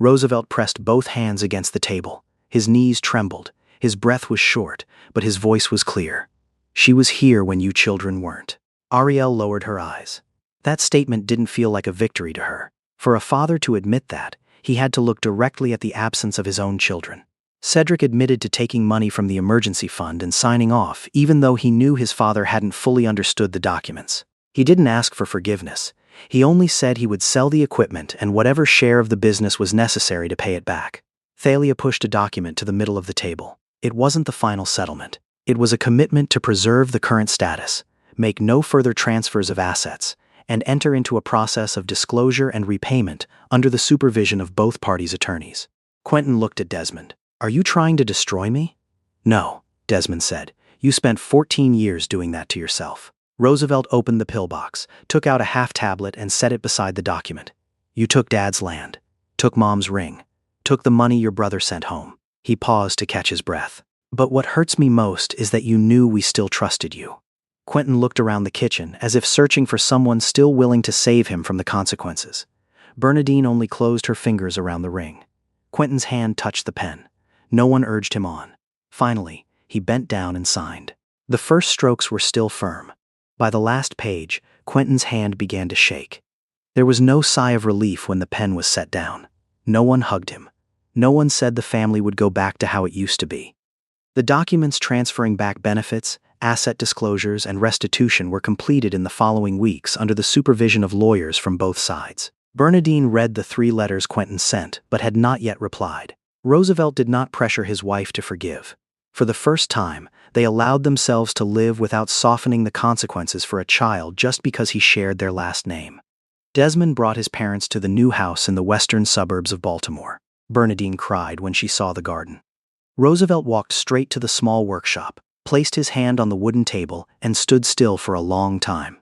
Roosevelt pressed both hands against the table. His knees trembled. His breath was short, but his voice was clear. "She was here when you children weren't." Ariel lowered her eyes. That statement didn't feel like a victory to her. For a father to admit that, he had to look directly at the absence of his own children. Cedric admitted to taking money from the emergency fund and signing off, even though he knew his father hadn't fully understood the documents. He didn't ask for forgiveness. He only said he would sell the equipment and whatever share of the business was necessary to pay it back. Thalia pushed a document to the middle of the table. It wasn't the final settlement. It was a commitment to preserve the current status, make no further transfers of assets, and enter into a process of disclosure and repayment under the supervision of both parties' attorneys. Quentin looked at Desmond. "Are you trying to destroy me?" "No," Desmond said. "You spent 14 years doing that to yourself." Roosevelt opened the pillbox, took out a half-tablet and set it beside the document. "You took Dad's land, took Mom's ring, took the money your brother sent home." He paused to catch his breath. "But what hurts me most is that you knew we still trusted you." Quentin looked around the kitchen as if searching for someone still willing to save him from the consequences. Bernadine only closed her fingers around the ring. Quentin's hand touched the pen. No one urged him on. Finally, he bent down and signed. The first strokes were still firm. By the last page, Quentin's hand began to shake. There was no sigh of relief when the pen was set down. No one hugged him. No one said the family would go back to how it used to be. The documents transferring back benefits, asset disclosures, and restitution were completed in the following weeks under the supervision of lawyers from both sides. Bernadine read the 3 letters Quentin sent, but had not yet replied. Roosevelt did not pressure his wife to forgive. For the first time, they allowed themselves to live without softening the consequences for a child just because he shared their last name. Desmond brought his parents to the new house in the western suburbs of Baltimore. Bernadine cried when she saw the garden. Roosevelt walked straight to the small workshop, placed his hand on the wooden table, and stood still for a long time.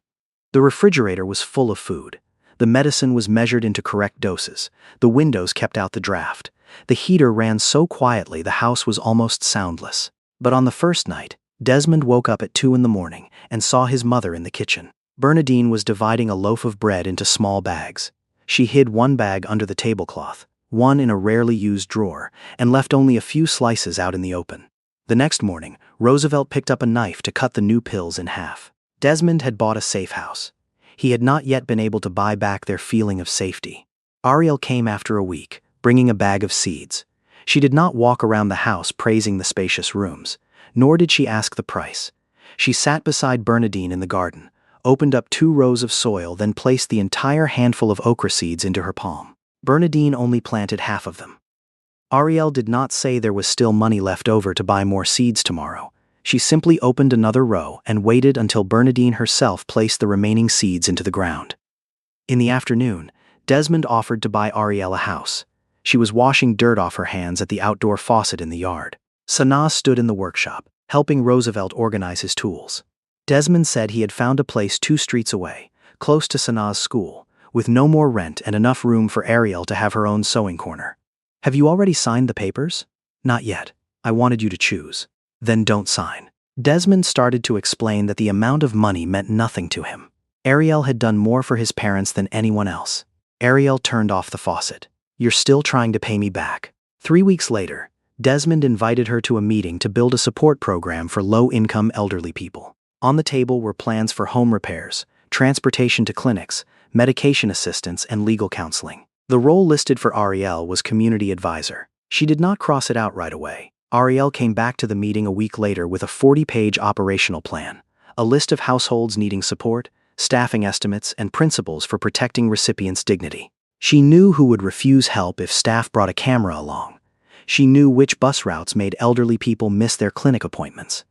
The refrigerator was full of food. The medicine was measured into correct doses. The windows kept out the draft. The heater ran so quietly the house was almost soundless. But on the first night, Desmond woke up at 2 in the morning and saw his mother in the kitchen. Bernadine was dividing a loaf of bread into small bags. She hid one bag under the tablecloth, one in a rarely used drawer, and left only a few slices out in the open. The next morning, Roosevelt picked up a knife to cut the new pills in half. Desmond had bought a safe house. He had not yet been able to buy back their feeling of safety. Ariel came after a week, bringing a bag of seeds. She did not walk around the house praising the spacious rooms, nor did she ask the price. She sat beside Bernadine in the garden, opened up 2 rows of soil, then placed the entire handful of okra seeds into her palm. Bernadine only planted half of them. Ariel did not say there was still money left over to buy more seeds tomorrow. She simply opened another row and waited until Bernadine herself placed the remaining seeds into the ground. In the afternoon, Desmond offered to buy Ariel a house. She was washing dirt off her hands at the outdoor faucet in the yard. Sanaa stood in the workshop, helping Roosevelt organize his tools. Desmond said he had found a place 2 streets away, close to Sanaa's school, with no more rent and enough room for Ariel to have her own sewing corner. "Have you already signed the papers?" "Not yet. I wanted you to choose." "Then don't sign." Desmond started to explain that the amount of money meant nothing to him. Ariel had done more for his parents than anyone else. Ariel turned off the faucet. "You're still trying to pay me back." 3 weeks later, Desmond invited her to a meeting to build a support program for low-income elderly people. On the table were plans for home repairs, transportation to clinics, medication assistance, and legal counseling. The role listed for Ariel was community advisor. She did not cross it out right away. Ariel came back to the meeting a week later with a 40-page operational plan, a list of households needing support, staffing estimates, and principles for protecting recipients' dignity. She knew who would refuse help if staff brought a camera along. She knew which bus routes made elderly people miss their clinic appointments.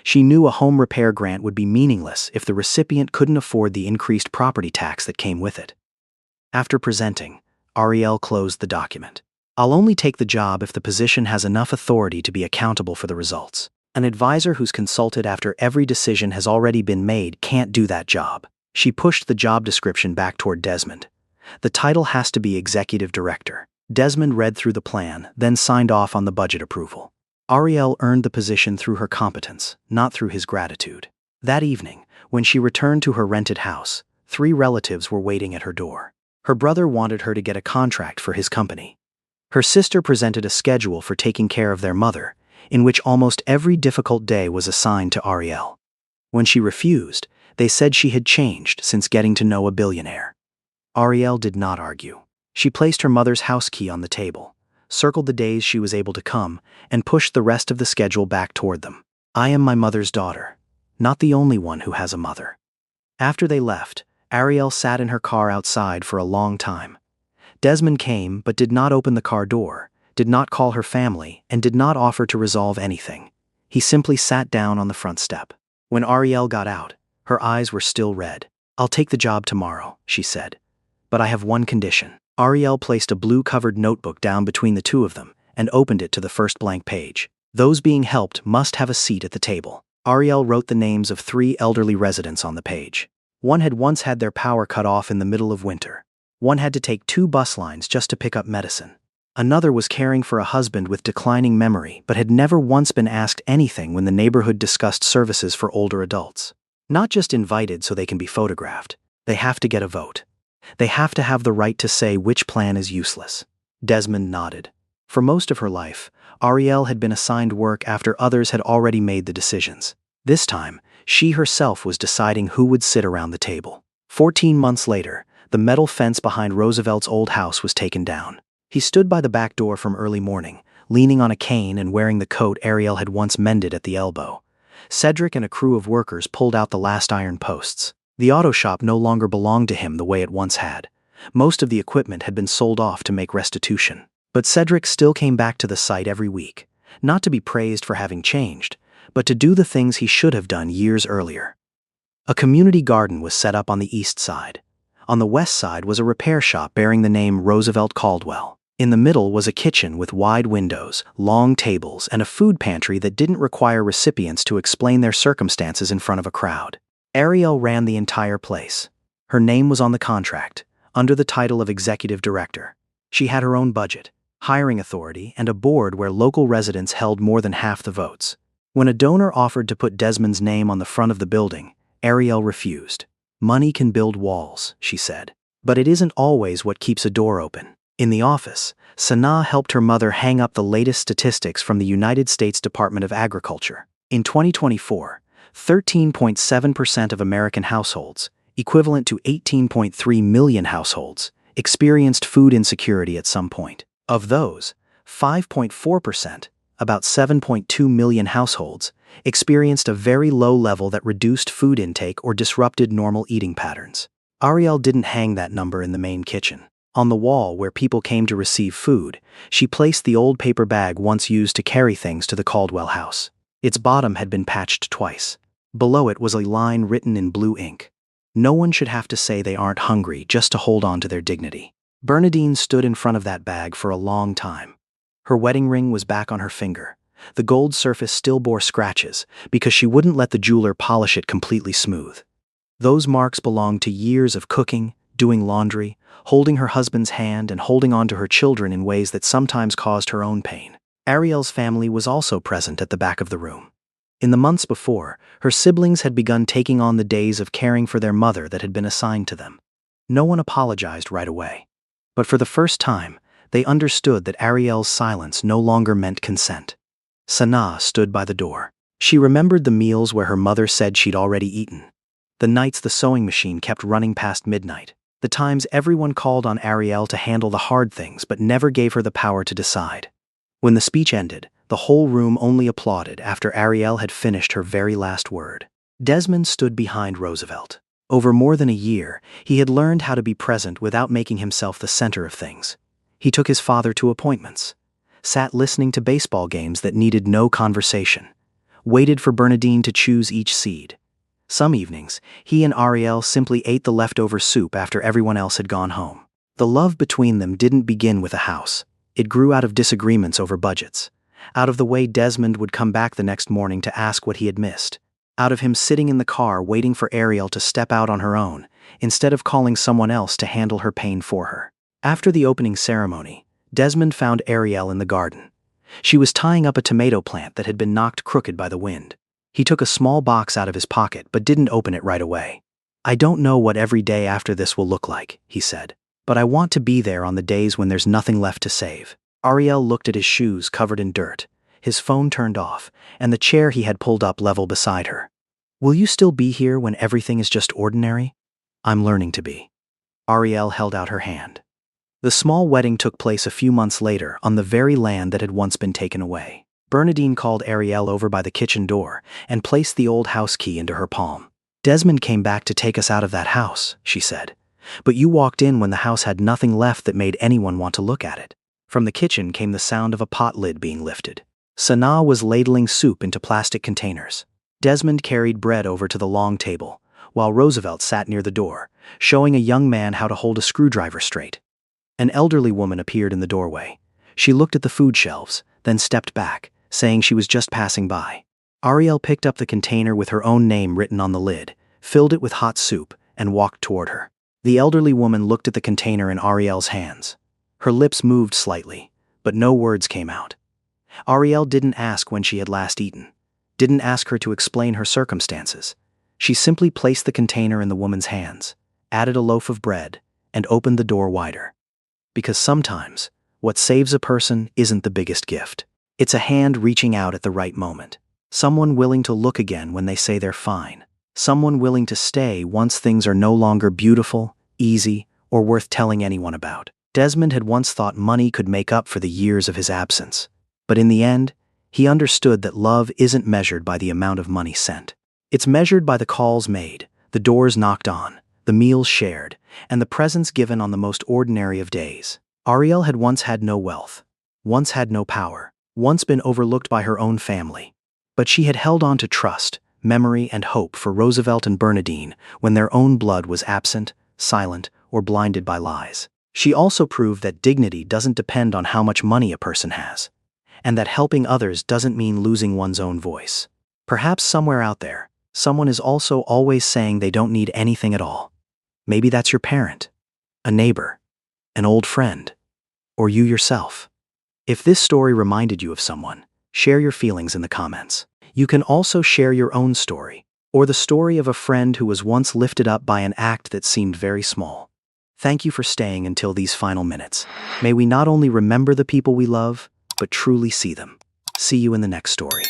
She knew a home repair grant would be meaningless if the recipient couldn't afford the increased property tax that came with it. After presenting, Ariel closed the document. "I'll only take the job if the position has enough authority to be accountable for the results. An advisor who's consulted after every decision has already been made can't do that job." She pushed the job description back toward Desmond. "The title has to be executive director." Desmond read through the plan, then signed off on the budget approval. Ariel earned the position through her competence, not through his gratitude. That evening, when she returned to her rented house, 3 relatives were waiting at her door. Her brother wanted her to get a contract for his company. Her sister presented a schedule for taking care of their mother, in which almost every difficult day was assigned to Ariel. When she refused, they said she had changed since getting to know a billionaire. Ariel did not argue. She placed her mother's house key on the table, circled the days she was able to come, and pushed the rest of the schedule back toward them. "I am my mother's daughter, not the only one who has a mother." After they left, Ariel sat in her car outside for a long time. Desmond came but did not open the car door, did not call her family, and did not offer to resolve anything. He simply sat down on the front step. When Ariel got out, her eyes were still red. "I'll take the job tomorrow," she said. "But I have one condition." Ariel placed a blue-covered notebook down between the 2 of them and opened it to the first blank page. "Those being helped must have a seat at the table." Ariel wrote the names of 3 elderly residents on the page. One had once had their power cut off in the middle of winter. One had to take 2 bus lines just to pick up medicine. Another was caring for a husband with declining memory but had never once been asked anything when the neighborhood discussed services for older adults. Not just invited so they can be photographed. They have to get a vote. They have to have the right to say which plan is useless. Desmond nodded. For most of her life, Ariel had been assigned work after others had already made the decisions. This time, she herself was deciding who would sit around the table. 14 months later, the metal fence behind Roosevelt's old house was taken down. He stood by the back door from early morning, leaning on a cane and wearing the coat Ariel had once mended at the elbow. Cedric and a crew of workers pulled out the last iron posts. The auto shop no longer belonged to him the way it once had. Most of the equipment had been sold off to make restitution. But Cedric still came back to the site every week, not to be praised for having changed, but to do the things he should have done years earlier. A community garden was set up on the east side. On the west side was a repair shop bearing the name Roosevelt Caldwell. In the middle was a kitchen with wide windows, long tables, and a food pantry that didn't require recipients to explain their circumstances in front of a crowd. Ariel ran the entire place. Her name was on the contract, under the title of executive director. She had her own budget, hiring authority, and a board where local residents held more than half the votes. When a donor offered to put Desmond's name on the front of the building, Ariel refused. "Money can build walls," she said. "But it isn't always what keeps a door open." In the office, Sanaa helped her mother hang up the latest statistics from the United States Department of Agriculture. In 2024, 13.7% of American households, equivalent to 18.3 million households, experienced food insecurity at some point. Of those, 5.4%, about 7.2 million households, experienced a very low level that reduced food intake or disrupted normal eating patterns. Ariel didn't hang that number in the main kitchen. On the wall where people came to receive food, she placed the old paper bag once used to carry things to the Caldwell house. Its bottom had been patched twice. Below it was a line written in blue ink. "No one should have to say they aren't hungry just to hold on to their dignity." Bernadine stood in front of that bag for a long time. Her wedding ring was back on her finger. The gold surface still bore scratches because she wouldn't let the jeweler polish it completely smooth. Those marks belonged to years of cooking, doing laundry, holding her husband's hand, and holding on to her children in ways that sometimes caused her own pain. Ariel's family was also present at the back of the room. In the months before, her siblings had begun taking on the days of caring for their mother that had been assigned to them. No one apologized right away. But for the first time, they understood that Ariel's silence no longer meant consent. Sanaa stood by the door. She remembered the meals where her mother said she'd already eaten. The nights the sewing machine kept running past midnight. The times everyone called on Ariel to handle the hard things but never gave her the power to decide. When the speech ended, the whole room only applauded after Ariel had finished her very last word. Desmond stood behind Roosevelt. Over more than a year, he had learned how to be present without making himself the center of things. He took his father to appointments, sat listening to baseball games that needed no conversation, waited for Bernadine to choose each seed. Some evenings, he and Ariel simply ate the leftover soup after everyone else had gone home. The love between them didn't begin with a house. It grew out of disagreements over budgets, out of the way Desmond would come back the next morning to ask what he had missed, out of him sitting in the car waiting for Ariel to step out on her own, instead of calling someone else to handle her pain for her. After the opening ceremony, Desmond found Ariel in the garden. She was tying up a tomato plant that had been knocked crooked by the wind. He took a small box out of his pocket but didn't open it right away. "I don't know what every day after this will look like," he said, "but I want to be there on the days when there's nothing left to save." Ariel looked at his shoes covered in dirt, his phone turned off, and the chair he had pulled up level beside her. "Will you still be here when everything is just ordinary?" "I'm learning to be." Ariel held out her hand. The small wedding took place a few months later on the very land that had once been taken away. Bernadine called Ariel over by the kitchen door and placed the old house key into her palm. "Desmond came back to take us out of that house," she said. "But you walked in when the house had nothing left that made anyone want to look at it." From the kitchen came the sound of a pot lid being lifted. Sanaa was ladling soup into plastic containers. Desmond carried bread over to the long table, while Roosevelt sat near the door, showing a young man how to hold a screwdriver straight. An elderly woman appeared in the doorway. She looked at the food shelves, then stepped back, saying she was just passing by. Ariel picked up the container with her own name written on the lid, filled it with hot soup, and walked toward her. The elderly woman looked at the container in Ariel's hands. Her lips moved slightly, but no words came out. Ariel didn't ask when she had last eaten, didn't ask her to explain her circumstances. She simply placed the container in the woman's hands, added a loaf of bread, and opened the door wider. Because sometimes, what saves a person isn't the biggest gift. It's a hand reaching out at the right moment. Someone willing to look again when they say they're fine. Someone willing to stay once things are no longer beautiful, easy, or worth telling anyone about. Desmond had once thought money could make up for the years of his absence. But in the end, he understood that love isn't measured by the amount of money sent. It's measured by the calls made, the doors knocked on, the meals shared, and the presents given on the most ordinary of days. Ariel had once had no wealth, once had no power, once been overlooked by her own family. But she had held on to trust, memory, and hope for Roosevelt and Bernadine when their own blood was absent, silent, or blinded by lies. She also proved that dignity doesn't depend on how much money a person has, and that helping others doesn't mean losing one's own voice. Perhaps somewhere out there, someone is also always saying they don't need anything at all. Maybe that's your parent, a neighbor, an old friend, or you yourself. If this story reminded you of someone, share your feelings in the comments. You can also share your own story, or the story of a friend who was once lifted up by an act that seemed very small. Thank you for staying until these final minutes. May we not only remember the people we love, but truly see them. See you in the next story.